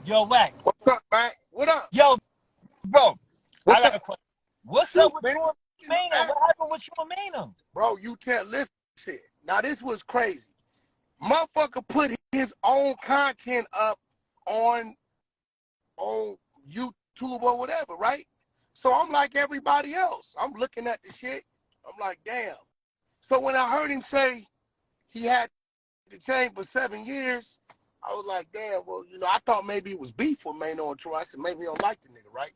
Yo, Wack. What's up, man? What up? Yo, bro. I What's got a up? question. What's up Shoot, with man. you and Maino? Man. What happened with you and Maino? Bro, you can't listen. Now, this was crazy. Motherfucker put his own content up on YouTube or whatever, right? So I'm like everybody else. I'm looking at the shit. I'm like, damn. So when I heard him say he had to change for 7 years, I was like, damn, well, I thought maybe it was beef with Maino and Troy. I said, maybe he don't like the nigga, right?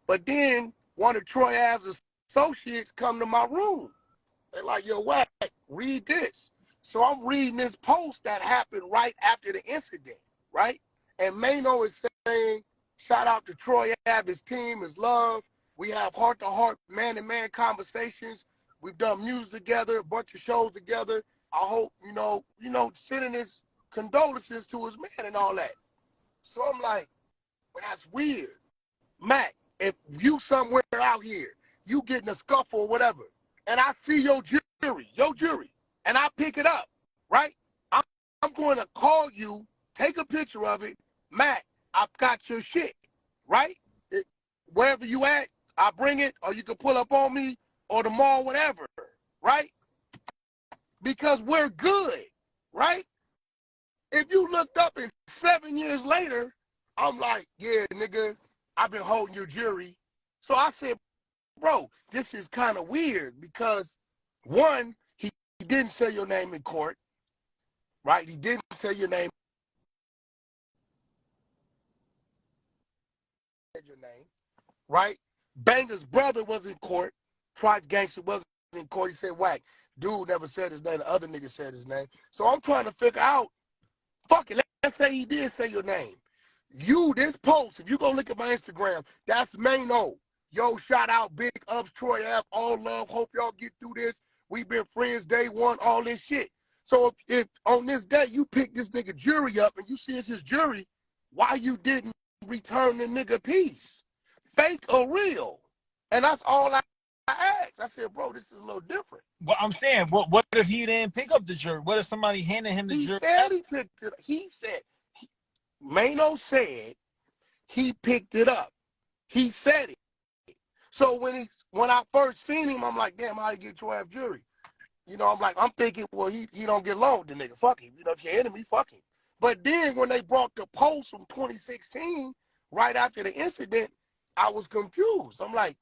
But then one of Troy Ave's associates come to my room. They're like, yo, Wack, read this. So I'm reading this post that happened right after the incident, right? And Maino is saying, shout out to Troy Ave, his team, his love. We have heart-to-heart, man-to-man conversations. We've done music together, a bunch of shows together. I hope, sending his condolences to his man and all that. So I'm like, well, that's weird. Mac, if you somewhere out here, you getting a scuffle or whatever, and I see your jury, and I pick it up, right? I'm going to call you, take a picture of it. Mac, I've got your shit, right? Wherever you at, I bring it, or you can pull up on me, or the mall, whatever, right? Because we're good, right? If you looked up and 7 years later, I'm like, yeah, nigga, I've been holding your jury. So I said, bro, this is kind of weird because, one, he didn't say your name in court, right? He didn't say your name, right? Banger's brother was in court. Tribe Gangster was in court. He said, Wack, dude never said his name. The other nigga said his name. So I'm trying to figure out, fuck it, let's say he did say your name. This post, if you go look at my Instagram, that's Maino. Yo, shout out, big ups, Troy Ave, all love, hope y'all get through this. We've been friends day one, all this shit. So if on this day you pick this nigga jury up and you see it's his jury, why you didn't return the nigga piece? Fake or real? And that's all I asked. I said, bro, this is a little different. Well, I'm saying, what if he didn't pick up the jury? What if somebody handed him the He jury? said he picked it up. He said, Maino said he picked it up. He said it. So when I first seen him, I'm like, damn, how you get your jury? I'm thinking, well, he don't get along with the nigga. Fuck him. If your enemy, fuck him. But then when they brought the post from 2016, right after the incident, I was confused. I'm like,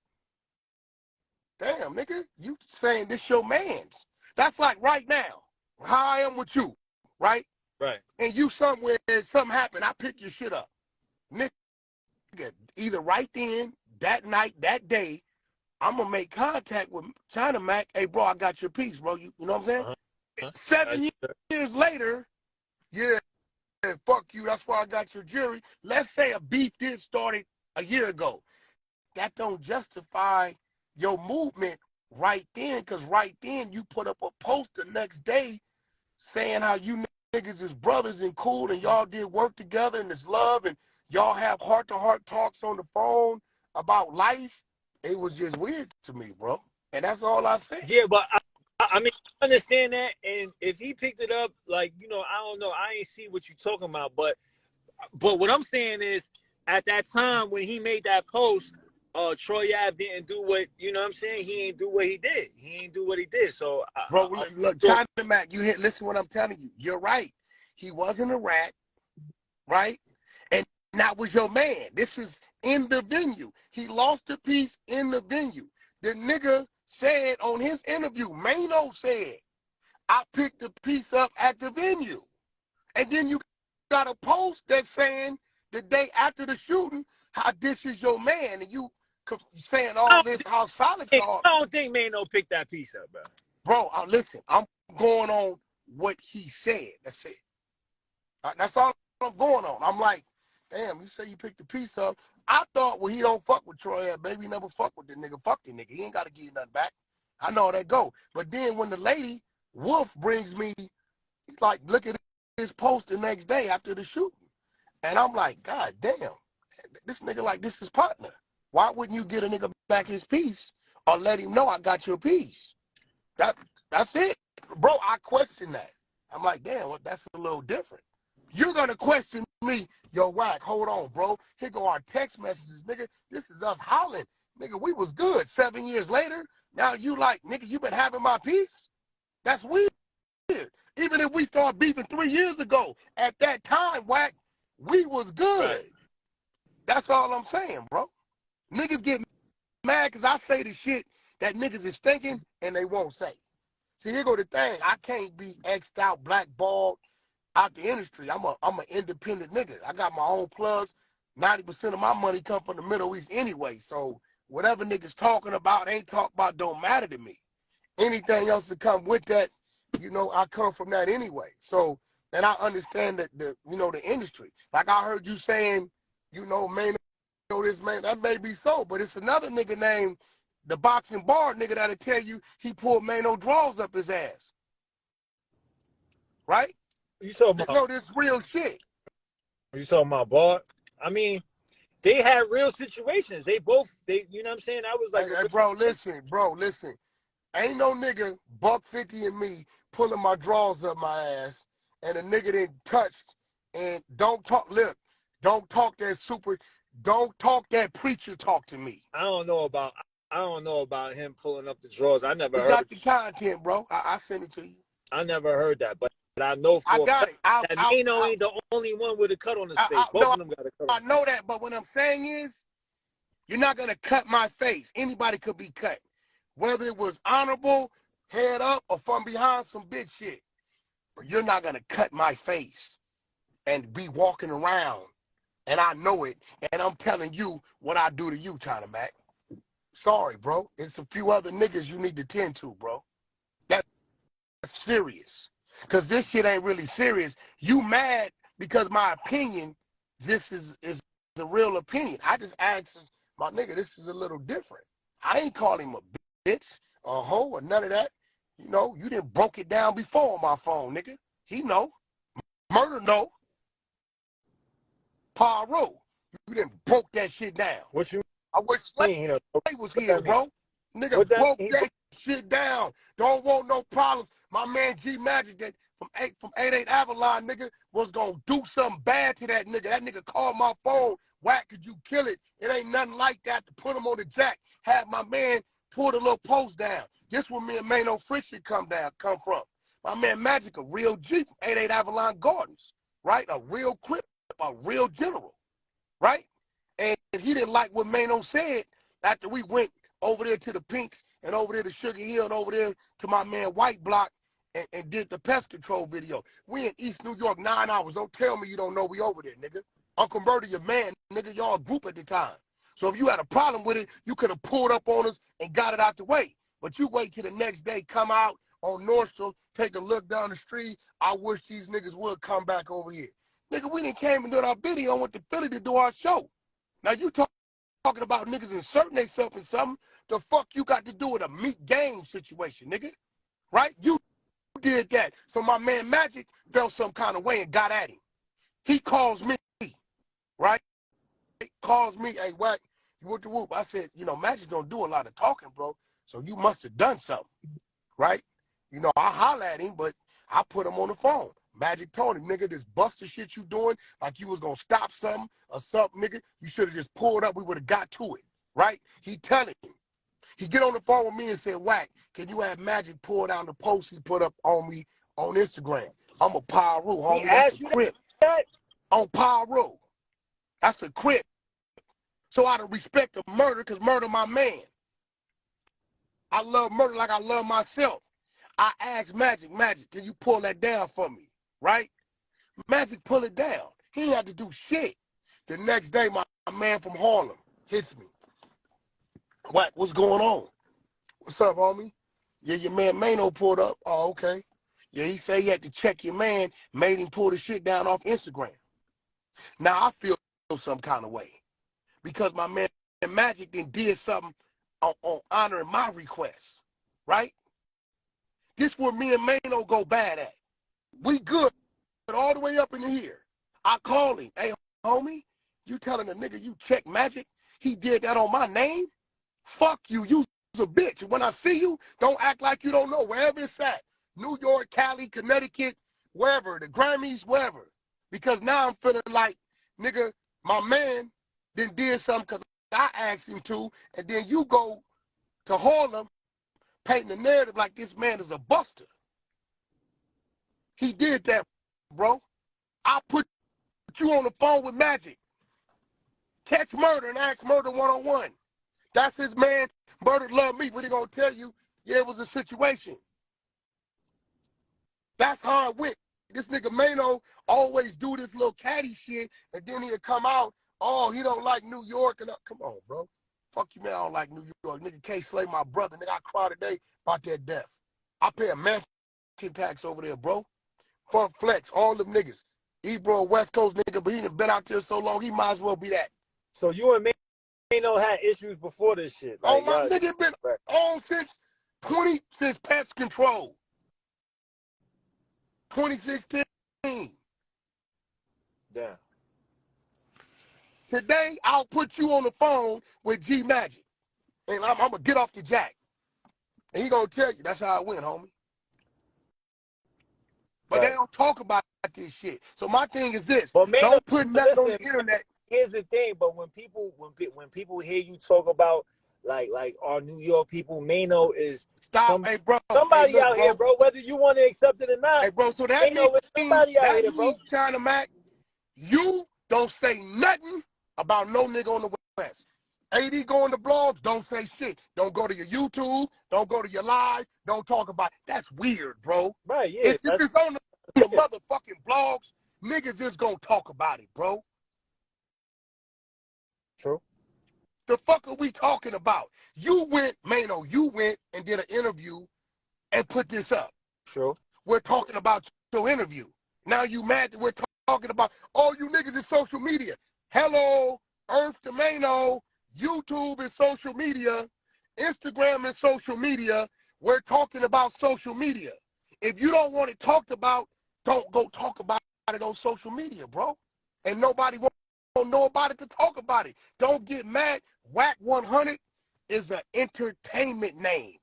damn, nigga, you saying this your man's. That's like right now, how I am with you, right? Right. And you somewhere, something happened, I pick your shit up. Nigga, either right then, that night, that day, I'm going to make contact with China Mac. Hey, bro, I got your piece, bro. You know what I'm saying? Uh-huh. 7 years later, yeah, fuck you. That's why I got your jury. Let's say a beef did started a year ago. That don't justify your movement right then, because right then you put up a post the next day saying how you niggas is brothers and cool and y'all did work together and it's love and y'all have heart-to-heart talks on the phone about life. It was just weird to me, bro. And that's all I said. Yeah, but I mean, I understand that. And if he picked it up, like, I don't know. I ain't see what you're talking about. But what I'm saying is, at that time when he made that post, Troy Ave didn't do what, you know what I'm saying? He ain't do what he did. He ain't do what he did. So, bro, look, China Mac, listen what I'm telling you. You're right. He wasn't a rat, right? And that was your man. This is in the venue. He lost the piece in the venue. The nigga said on his interview, Maino said, I picked the piece up at the venue. And then you got a post that's saying the day after the shooting, how this is your man. And you saying all this, how solid you are. I don't think Maino picked that piece up, bro. Bro, listen, I'm going on what he said. That's it. That's all I'm going on. I'm like, damn, you say you picked the piece up. I thought, well, he don't fuck with Troy. Baby, never fuck with the nigga. Fuck the nigga. He ain't got to give you nothing back. I know how that go. But then when the lady, Wolf, brings me, he's like, look at his post the next day after the shooting. And I'm like, God damn, this nigga like this is partner. Why wouldn't you get a nigga back his piece or let him know I got your piece? That's it. Bro, I question that. I'm like, damn, well, that's a little different. You're gonna question me, yo, Wack, hold on, bro. Here go our text messages, nigga. This is us hollering. Nigga, we was good. 7 years later, now you like, nigga, you been having my peace? That's weird. Even if we started beefing 3 years ago, at that time, Wack, we was good. Right. That's all I'm saying, bro. Niggas get mad because I say the shit that niggas is thinking and they won't say. See, here go the thing. I can't be X'd out, blackballed out the industry. I'm an independent nigga. I got my own plugs. 90% of my money come from the Middle East anyway. So whatever niggas talking about, ain't talk about, don't matter to me. Anything else that come with that, you know, I come from that anyway. So, and I understand that the industry. Like I heard you saying, you know, Maino, this man, that may be so, but it's another nigga named the boxing bar nigga that'll tell you he pulled Maino draws up his ass. Right? You talking about? No, this real shit. You talking about Bart? I mean, they had real situations. They you know what I'm saying? I was like, Hey, bro, listen. Ain't no nigga $150 and me pulling my drawers up my ass and a nigga didn't touch and don't talk that preacher talk to me. I don't know about him pulling up the drawers. I never We heard. got the content, bro. I send it to you. I never heard that, but I know for I got it. that Maino ain't the only one with a cut on his face. Both of them got a cut. I know that, but what I'm saying is, you're not gonna cut my face. Anybody could be cut, whether it was honorable, head up, or from behind some big shit. But you're not gonna cut my face and be walking around, and I know it, and I'm telling you what I do to you, China Mac. Sorry, bro. It's a few other niggas you need to tend to, bro. That's serious. Because this shit ain't really serious. You mad because my opinion, this is the real opinion. I just asked my nigga, this is a little different. I ain't call him a bitch, a hoe, or none of that. You know, you didn't broke it down before on my phone, nigga. He know. Murder know. Pyro, you didn't broke that shit down. What you I wish Slay was here, bro. Nigga broke that shit down. Don't want no problems. My man G Magic that from 88 Avalon, nigga, was gonna do something bad to that nigga. That nigga called my phone. Wack, could you kill it? It ain't nothing like that to put him on the jack. Have my man pull the little post down. This where me and Maino friction come from. My man Magic, a real G from 88 Avalon Gardens, right? A real crip, a real general, right? And he didn't like what Maino said after we went over there to the Pinks and over there to Sugar Hill and over there to my man White Block and did the pest control video. We in East New York 9 hours. Don't tell me you don't know we over there, nigga. Uncle Murder, your man, nigga, y'all a group at the time. So if you had a problem with it, you could have pulled up on us and got it out the way. But you wait till the next day, come out on Nordstrom, take a look down the street. I wish these niggas would come back over here. Nigga, we done came and did our video and went to Philly to do our show. Now you talking about niggas inserting themselves in something. The fuck you got to do with a meat game situation, nigga? Right? You did that. So my man Magic felt some kind of way and got at him. He calls me, right? He calls me, hey, Wack, you went to whoop. I said, you know, Magic don't do a lot of talking, bro. So you must have done something, right? You know, I holler at him, but I put him on the phone. Magic told him, nigga, this buster shit you doing, like you was gonna stop something or something, nigga. You should have just pulled up. We would have got to it, right? He telling him. He get on the phone with me and said, Wack, can you have Magic pull down the post he put up on me on Instagram? I'm a Pyro, homie. That's a crip. On Pyro. That's a crip. So out of respect of Murder, because Murder my man. I love Murder like I love myself. I asked Magic, can you pull that down for me? Right? Magic pull it down. He had to do shit. The next day, my man from Harlem hits me. Wack, what's going on? What's up, homie? Yeah, your man Maino pulled up. Oh, okay. Yeah, he said he had to check your man, made him pull the shit down off Instagram. Now, I feel some kind of way because my man Magic then did something on honoring my request, right? This where me and Maino go bad at. We good all the way up in here. I call him. Hey, homie, you telling a nigga you check Magic? He did that on my name? Fuck you. You's a bitch. When I see you, don't act like you don't know. Wherever it's at. New York, Cali, Connecticut, wherever. The Grammys, wherever. Because now I'm feeling like, nigga, my man then did something because I asked him to, and then you go to Harlem painting the narrative like this man is a buster. He did that, bro. I put you on the phone with Magic. Catch Murder and ask Murder one-on-one. That's his man. Murder love me, but he gonna tell you, yeah, it was a situation. That's how it went. This nigga Maino always do this little catty shit, and then he'll come out, oh, he don't like New York. And come on, bro. Fuck you, man, I don't like New York. Nigga can't slay my brother. Nigga, I cry today about that death. I pay a mansion tax over there, bro. Funk Flex, all them niggas. Ebro, West Coast nigga, but he done been out there so long, he might as well be that. So you and Maino had issues before this shit. Like, oh, my nigga been on since Pest Control. 2016. Damn. Today, I'll put you on the phone with G Magic. And I'm going to get off the jack. And he going to tell you, that's how it went, homie. But they don't talk about this shit. So my thing is this. But Maino, don't put nothing on the internet. Here's the thing, but when people hear you talk about like our New York people, Maino is hey, bro, somebody hey, look, out here, bro, whether you want to accept it or not. Hey, bro, so that Maino is somebody out here, bro. China Mac, you don't say nothing about no nigga on the West. AD going to blogs, don't say shit. Don't go to your YouTube, don't go to your live, don't talk about it. That's weird, bro. Right, yeah. If it's on the motherfucking blogs, niggas just gonna talk about it, bro. True. The fuck are we talking about? You went, Maino, you went and did an interview and put this up. True. We're talking about your interview. Now you mad that we're talking about all you niggas in social media. Hello, Earth to Maino, YouTube is social media, Instagram is social media. We're talking about social media. If you don't want it talked about, don't go talk about it on social media, bro. And nobody won't know about it to talk about it. Don't get mad. Wack 100 is an entertainment name.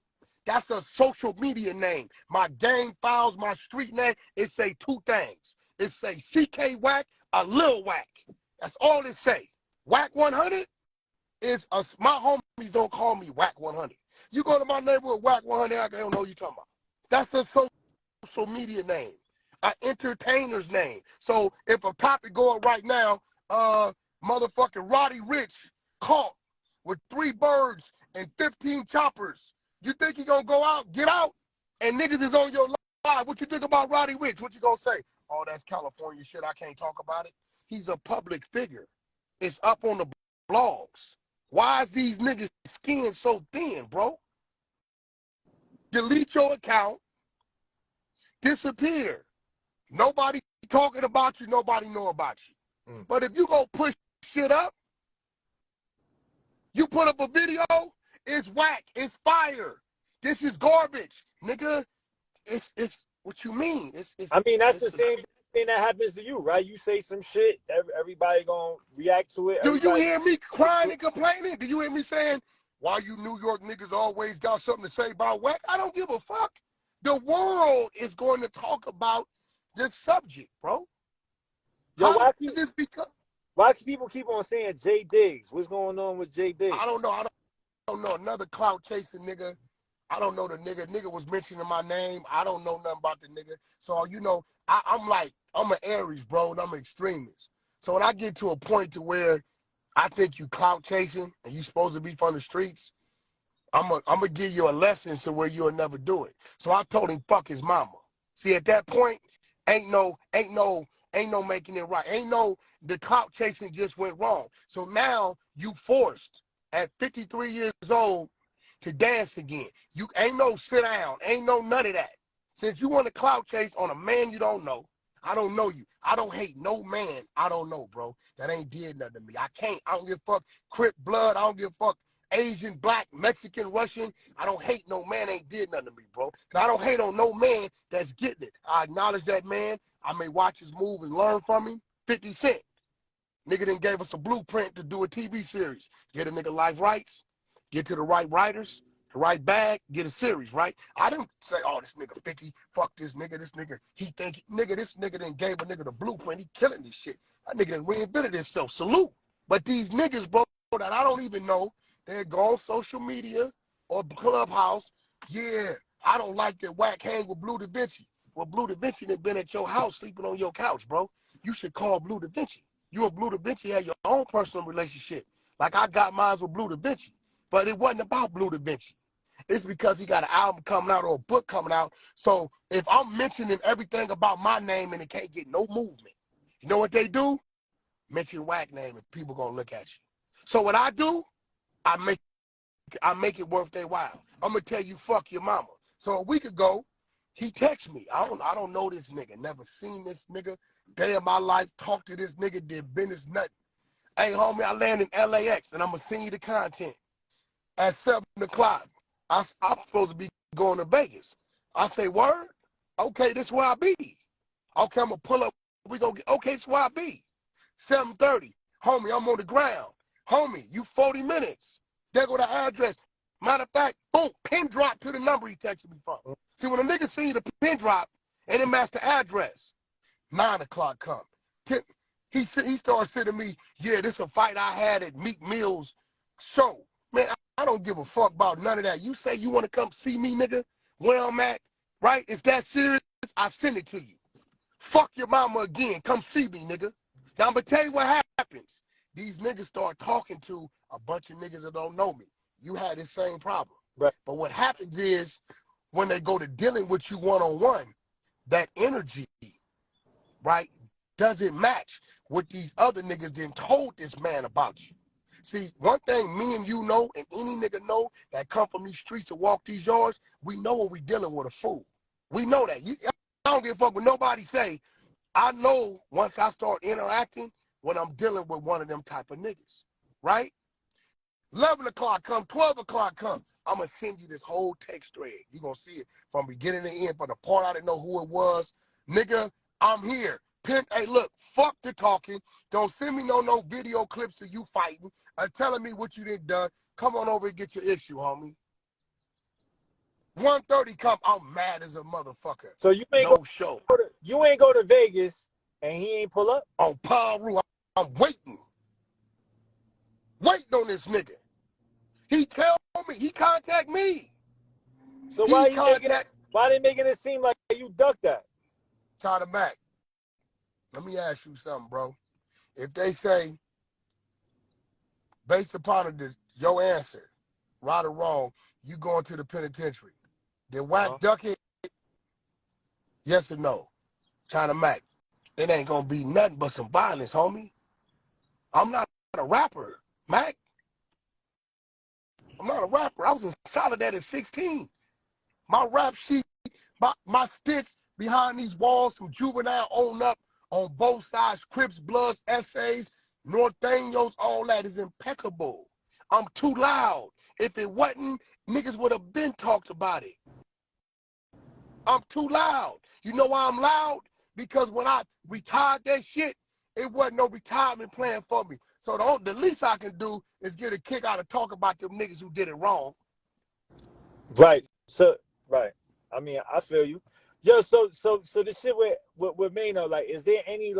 That's a social media name. My gang files, my street name, it say two things. It say CK Wack, a Lil Wack. That's all it say. Wack 100 is my homies don't call me Wack 100. You go to my neighborhood, Wack 100, I don't know what you talking about. That's a social media name, an entertainer's name. So if a topic going right now, motherfucking Roddy Rich caught with 3 birds and 15 choppers. You think he gonna go out, get out, and niggas is on your live. What you think about Roddy Rich? What you gonna say? Oh, that's California shit. I can't talk about it. He's a public figure. It's up on the blogs. Why is these niggas' skin so thin, bro? Delete your account. Disappear. Nobody talking about you. Nobody know about you. But if you go push shit up, you put up a video, it's whack, it's fire. This is garbage, nigga. It's what you mean. I mean, that's the same thing that happens to you, right? You say some shit, everybody gonna react to it. Do you hear me crying and complaining? Do you hear me saying, why you New York niggas always got something to say about Wack? I don't give a fuck. The world is going to talk about this subject, bro. Yo, How did this become? Why people keep on saying Jay Diggs? What's going on with Jay Diggs? I don't know. I don't know. Another clout chasing nigga. I don't know the nigga. Nigga was mentioning my name. I don't know nothing about the nigga. So, you know, I'm an Aries, bro, and I'm an extremist. So when I get to a point to where I think you clout chasing and you supposed to be from the streets, I'm gonna give you a lesson to where you'll never do it. So I told him, fuck his mama. See, at that point, ain't no making it right. The clout chasing just went wrong. So now you forced at 53 years old to dance again. You ain't no sit down, ain't no none of that. Since you want to clout chase on a man you don't know, I don't know you. I don't hate no man I don't know, bro. That ain't did nothing to me. I don't give a fuck Crip blood. I don't give a fuck Asian, black, Mexican, Russian. I don't hate no man ain't did nothing to me, bro. Cause I don't hate on no man that's getting it. I acknowledge that man. I may watch his move and learn from him. 50 Cent. Nigga done gave us a blueprint to do a TV series. Get a nigga life rights. Get to the right writers, the right bag, get a series, right? I didn't say, oh, this nigga 50, fuck this nigga, he think, this nigga done gave a nigga the blueprint, he killing this shit. That nigga done reinvented himself, salute. But these niggas, bro, that I don't even know, they go on social media or Clubhouse, yeah, I don't like that Wack hang with Blue Da Vinci. Well, Blue Da Vinci done been at your house sleeping on your couch, bro. You should call Blue Da Vinci. You and Blue Da Vinci had your own personal relationship. Like I got mine with Blue Da Vinci. But it wasn't about Blue Da Vinci. It's because he got an album coming out or a book coming out. So if I'm mentioning everything about my name and it can't get no movement, you know what they do? Mention Wack name and people gonna look at you. So what I do, I make it worth their while. I'm gonna tell you, fuck your mama. So a week ago, he texted me. I don't know this nigga. Never seen this nigga. Day of my life, talked to this nigga, did business, nothing. Hey, homie, I land in LAX and I'm gonna send you the content. At 7 o'clock, I'm supposed to be going to Vegas. I say, word? Okay, this where I be. Okay, I'm gonna pull up. We gonna get, okay, this where I be. 7:30, homie, I'm on the ground. Homie, you 40 minutes. There go the address. Matter of fact, boom, pin drop to the number he texted me from. See, when a nigga see the pin drop and it match the address, 9 o'clock come. He started saying to me, yeah, this a fight I had at Meek Mill's show. Man, I don't give a fuck about none of that. You say you want to come see me, nigga, where I'm at, right? Is that serious? I send it to you. Fuck your mama again. Come see me, nigga. Now, I'm going to tell you what happens. These niggas start talking to a bunch of niggas that don't know me. You had the same problem. Right. But what happens is when they go to dealing with you one-on-one, that energy, right, doesn't match what these other niggas then told this man about you. See, one thing me and you know, and any nigga know that come from these streets and walk these yards, we know when we dealing with a fool. We know that. I don't give a fuck what nobody say. I know once I start interacting when I'm dealing with one of them type of niggas, right? 11 o'clock come, 12 o'clock come. I'm going to send you this whole text thread. You're going to see it from beginning to end. For the part I didn't know who it was. Nigga, I'm here. Hey, look, fuck the talking. Don't send me no video clips of you fighting or telling me what you done. Come on over and get your issue, homie. 1:30 come, I'm mad as a motherfucker. So you ain't you ain't go to Vegas and he ain't pull up? On Paru, I'm waiting. Waiting on this nigga. He tell me, he contact me. So why they making it seem like you ducked that? China Mac, let me ask you something, bro. If they say, based upon your answer, right or wrong, you going to the penitentiary, then Wack duck it? Yes or no? China Mac, it ain't gonna be nothing but some violence, homie. I'm not a rapper, Mac. I'm not a rapper. I was in Solidad at 16. My rap sheet, my sticks behind these walls from Juvenile on up on both sides, Crips, Bloods, Essays, Norteños, all that is impeccable. I'm too loud. If it wasn't, niggas would have been talked about it. I'm too loud. You know why I'm loud? Because when I retired that shit, it wasn't no retirement plan for me. So the least I can do is get a kick out of talk about them niggas who did it wrong. Right. So right. I mean, I feel you. Yo, so the shit with Maino, like, is there any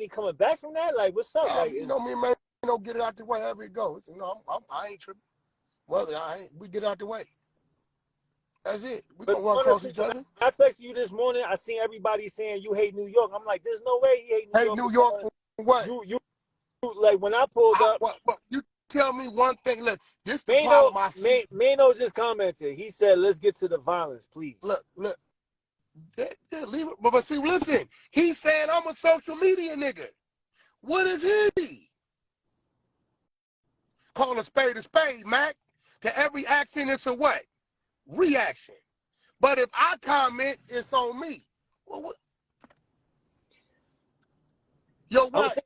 coming back from that? Like, what's up? Like, you know me, man. You know, get it out the way, however it goes. You know, I ain't tripping. Well, we get it out the way. That's it. We gonna run across each other. I texted you this morning. I seen everybody saying you hate New York. I'm like, there's no way he hate New York. Hate New York for what? You like when I pulled up. What, you tell me one thing. Look, this the problem I see. Maino just commented. He said, "Let's get to the violence, please." Look. Yeah, leave it. But see, listen. He's saying I'm a social media nigga. What is he? Call a spade, Mac. To every action, it's a what? Reaction. But if I comment, it's on me. Well, what? Yo, what?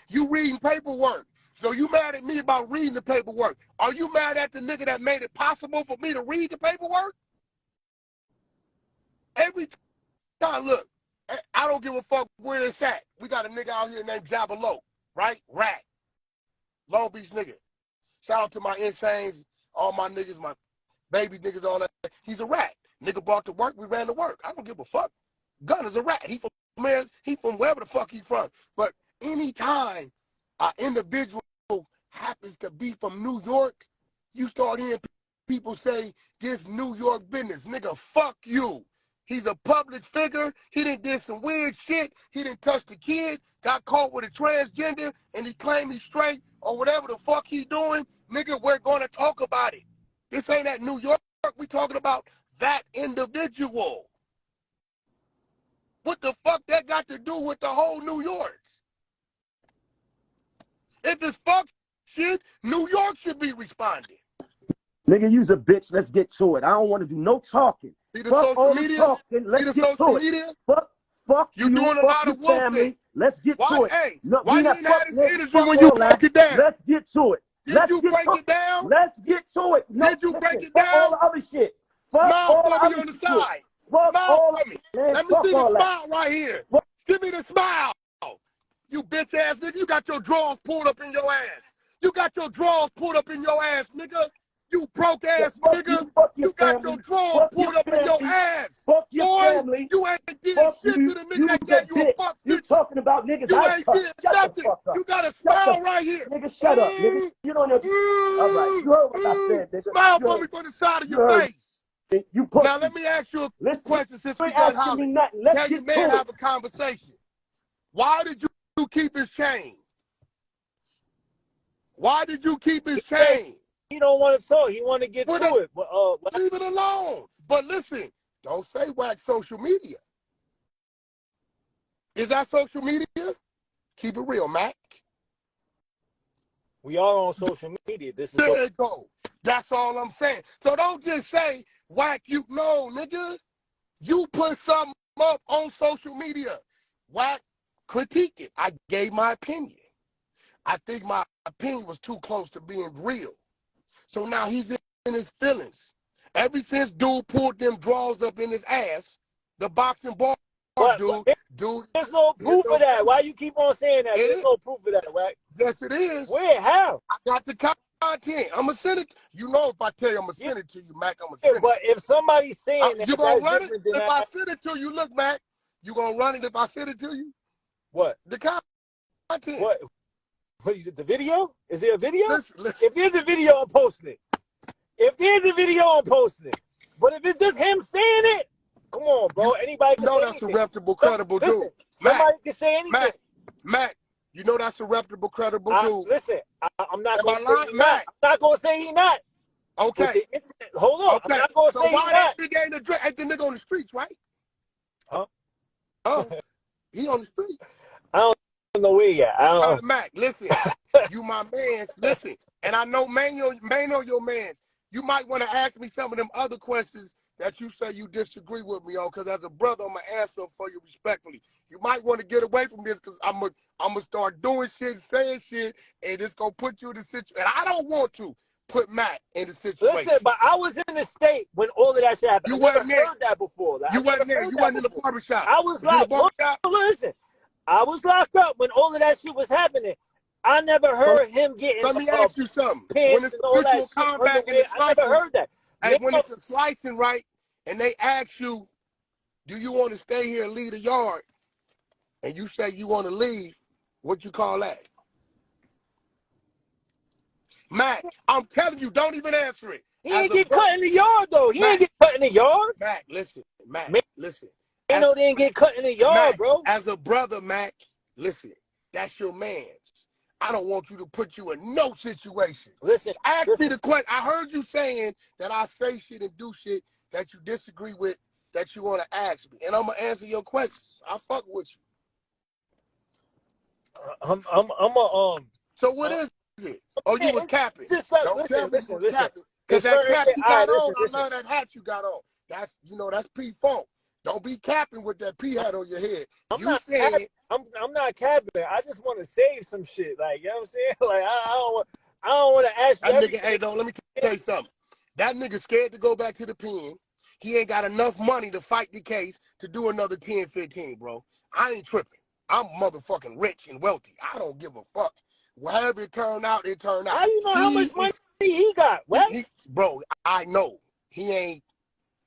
You reading paperwork. So you mad at me about reading the paperwork. Are you mad at the nigga that made it possible for me to read the paperwork? Every time, look, I don't give a fuck where it's at. We got a nigga out here named Jabalo, right? Rat. Long Beach nigga. Shout out to my Insanes, all my niggas, my baby niggas, all that. He's a rat. Nigga brought to work, we ran to work. I don't give a fuck. Gun is a rat. He from wherever the fuck he from. But anytime an individual happens to be from New York, you start hearing people say this New York business. Nigga, fuck you. He's a public figure. He did some weird shit. He didn't touch the kid, got caught with a transgender, and he claimed he's straight or whatever the fuck he doing. Nigga, we're going to talk about it. This ain't at New York. We talking about that individual. What the fuck that got to do with the whole New York? If it's fuck shit, New York should be responding. Nigga, you's a bitch. Let's get to it. I don't want to do no talking. See the Fuck social media? talking. Let's See the get social to media? it. Fuck you you. Doing a Fuck lot of your family. wolfing. Let's get to it. Hey, No, why you not didn't have this nigga, energy fuck when you all that. broke it down? Let's get to it. Did you break it down? Let's get to it. No, Did you break it fuck down? all the other shit. Fuck Smile all for the me other on the shit. side. Fuck Smile all for me. Man, Let me fuck see the all smile that. right here. What? Give me the smile. You bitch ass nigga. You got your drawers pulled up in your ass. You got your drawers pulled up in your ass, nigga. You broke ass nigga. You got your drawers pulled up in your ass. Fuck your Boy, family. you ain't did Fuck shit you. to the nigga You that was gave a you a bitch. fuck You bitch. talking about niggas You I ain't touched. did Shut nothing. the fuck up. You got a Shut smile right here. Nigga, shut up, nigga. You don't know. All right. You heard what I said, nigga. Smile for me from the side of your face. You pussy. Now let me ask you a Listen, question since you we ain't got asking me Holly. nothing. Let's Tell get your man to have it. a conversation. Why did you keep his chain? Why did you keep his chain? He don't want to talk. He want to get to it. But, leave it alone. But listen, don't say Wack social media. Is that social media? Keep it real, Mac. we are on social media. This is there you go. That's all I'm saying. So don't just say Wack. You know, nigga. You put something up on social media. Wack, critique it. I gave my opinion. I think my opinion was too close to being real. So now he's in his feelings. Ever since dude pulled them drawers up in his ass, the boxing ball, dude. There's no proof of that. Why you keep on saying that? There's no proof of that, right? Yes, it is. Where? How? I got the content. I'm going to send it. You know, if I tell you I'm going to send it to you, Mac, I'm going to send it. But if somebody's saying that, you going to that's run it? If I send it to you, look, Mac, you going to run it if I send it to you? What? The content. What? The video? Is there a video? Listen. If there's a video, I'm posting it. If there's a video, I'm posting it. But if it's just him saying it, come on, bro. Anybody can say that's anything. a reputable, credible dude. Somebody can say anything. Mac, you know that's a reputable, credible dude. Listen, I'm not going to say he's not. I'm not going to say he's not. Okay. Hold on. Okay. I'm not going to say he's why not. that nigga ain't the nigga on the streets, right? Huh? Oh, he on the street. I don't know where yet. Mac, listen. You my mans. Listen. And I know Maino your mans. You might want to ask me some of them other questions that you say you disagree with me on, because as a brother, I'm going to answer for you respectfully. You might want to get away from this, because I'm gonna start doing shit, saying shit, and it's going to put you in the situation. And I don't want to put Matt in the situation. Listen, but I was in the state when all of that shit happened. You I never wasn't there. heard that before. You wasn't there. You wasn't in the barbershop. I was locked up. Listen, I was locked up when all of that shit was happening. I never heard him getting. Let me ask you something. When it's mutual combat and it's I never heard that. And when it's a slicing, right, and they ask you, do you want to stay here and lead a yard? And you say you want to leave, what you call that? Matt, I'm telling you, don't even answer it. He ain't get cut in the yard, though. He ain't get cut in the yard. Matt, listen. Matt, listen. You know they ain't get cut in the yard, bro. As a brother, Mac, listen, that's your man's. I don't want you to put you in no situation. Listen. Ask me the question. I heard you saying that I say shit and do shit that you disagree with, that you want to ask me. And I'm going to answer your questions. I fuck with you. So what is it? Oh, you was capping. Just like, don't tell me you was capping. Because that cap you got on, I love that hat you got on. That's, that's P-Funk. Don't be capping with that P hat on your head. I'm not capping. I just want to say some shit. Like, you know what I'm saying? Like, I don't want to ask you. That nigga, hey, let me tell you something. That nigga scared to go back to the pen. He ain't got enough money to fight the case to do another 10, 15, bro. I ain't tripping. I'm motherfucking rich and wealthy. I don't give a fuck. However it turned out, it turned out. How you know how much money he got? What? Bro, I know. he ain't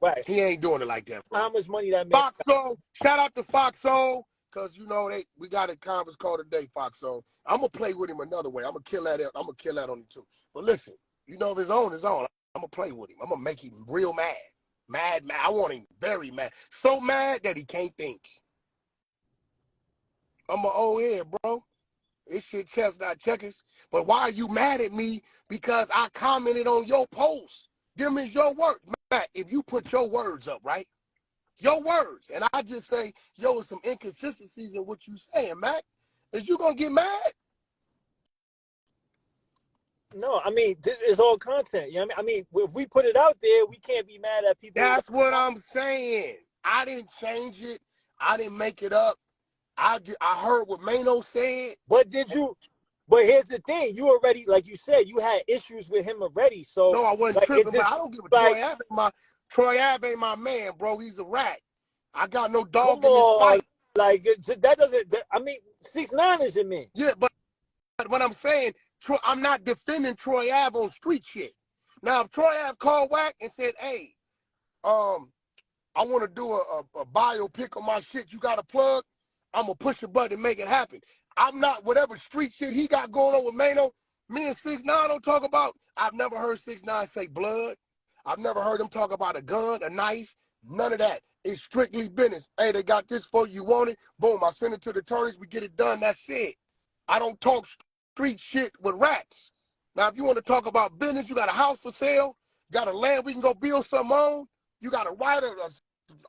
Right. doing it like that, bro. How much money that man? Foxo, shout out to Foxo, cause you know we got a conference call today, Foxo. I'm gonna play with him another way. I'm gonna kill that on him too. But listen, you know if it's on, it's on. I'm gonna play with him. I'm gonna make him real mad. Mad. I want him very mad. So mad that he can't think. I'm an old head, bro. This shit chess, not checkers. But why are you mad at me? Because I commented on your post. Them is your words. Matt, if you put your words up, right? Your words. And I just say, yo, some inconsistencies in what you saying, Matt. Is you gonna get mad? No, I mean, this is all content. You know what I mean? If we put it out there, we can't be mad at people. That's what I'm saying. I didn't change it. I didn't make it up. I heard what Maino said. But here's the thing. You already, like you said, you had issues with him already. So no, I wasn't like, tripping, but I don't give a like, Troy Ave ain't my man, bro. He's a rat. I got no dog in this fight. Like, that doesn't, I mean, 6ix9ine is your man. Yeah, but what I'm saying, I'm not defending Troy Ave on street shit. Now, if Troy Ave called Wack and said, hey, I want to do a biopic on my shit, you got a plug? I'm going to push a button and make it happen. I'm not, whatever street shit he got going on with Maino, me and 6ix9ine don't talk about. I've never heard 6ix9ine say blood. I've never heard him talk about a gun, a knife, none of that. It's strictly business. Hey, they got this for you, want it? Boom, I send it to the attorneys, we get it done, that's it. I don't talk street shit with rats. Now, if you want to talk about business, you got a house for sale, got a land we can go build something on, you got a right of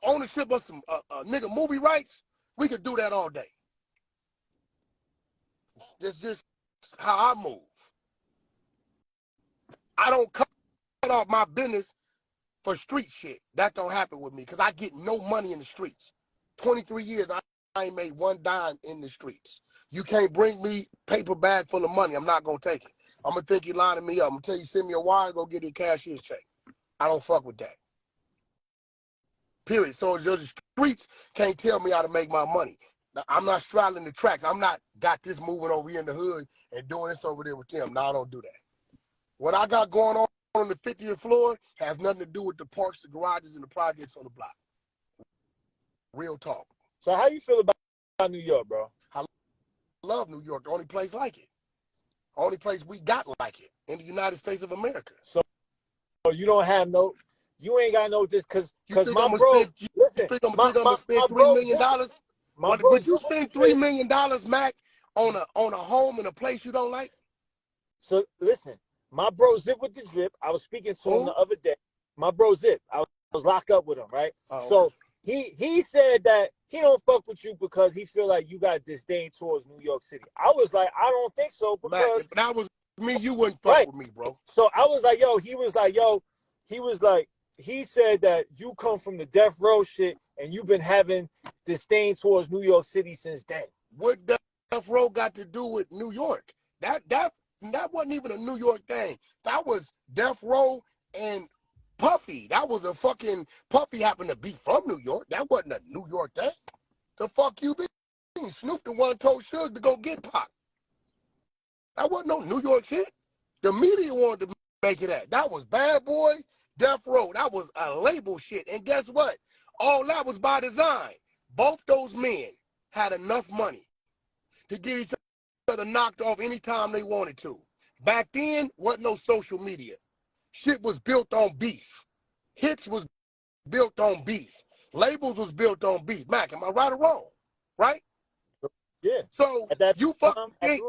ownership of some nigga movie rights, we could do that all day. That's just how I move. I don't cut off my business for street shit. That don't happen with me because I get no money in the streets. 23 years, I ain't made one dime in the streets. You can't bring me paper bag full of money. I'm not going to take it. I'm going to think you're lining me up. I'm going to tell you, send me a wire, go get your cashier's check. I don't fuck with that. Period. So the streets can't tell me how to make my money. Now, I'm not straddling the tracks. I'm not got this moving over here in the hood and doing this over there with them. No, I don't do that. What I got going on the 50th floor has nothing to do with the parks, the garages, and the projects on the block. Real talk. So how you feel about New York, bro? I love New York. The only place like it. The only place we got like it in the United States of America. So you don't have no, you ain't got no this because my bro, listen, you think I'm gonna spend $3 million? Would you spend $3 million, Mac, on a home in a place you don't like? So listen, my bro Zip with the drip. I was speaking to him the other day. My bro Zip. I was locked up with him, right? Oh, so he said that he don't fuck with you because he feel like you got disdain towards New York City. I was like, I don't think so because Mac, if that was me, you wouldn't fuck with me, bro. So I was like, yo, he was like, he said that you come from the death row shit and you've been having disdain towards New York City since then. What death row got to do with New York? That wasn't even a New York thing. That was death row and Puffy. That was a fucking Puffy happened to be from New York. That wasn't a New York thing. The fuck you been? Snoop the one told Suge to go get Pac. That wasn't no New York shit. The media wanted to make it that. That was Bad Boy, Death Row. That was a label shit. And guess what? All that was by design. Both those men had enough money to get each other knocked off anytime they wanted to. Back then, wasn't no social media. Shit was built on beef. Hits was built on beef. Labels was built on beef. Mac, am I right or wrong? Right? Yeah. So you fucking think,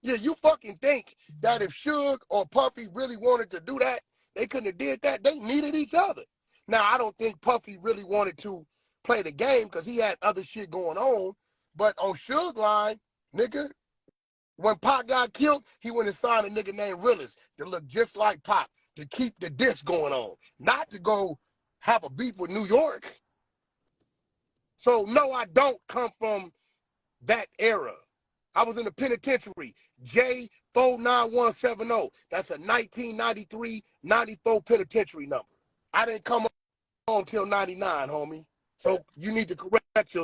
you fucking think that if Suge or Puffy really wanted to do that, they couldn't have did that. They needed each other. Now, I don't think Puffy really wanted to play the game because he had other shit going on. But on Suge line, nigga, when Pac got killed, he went and signed a nigga named Realist to look just like Pac to keep the diss going on, not to go have a beef with New York. So, no, I don't come from that era. I was in the penitentiary, J49170. That's a 1993-94 penitentiary number. I didn't come on until 99, homie. So you need to correct yourself.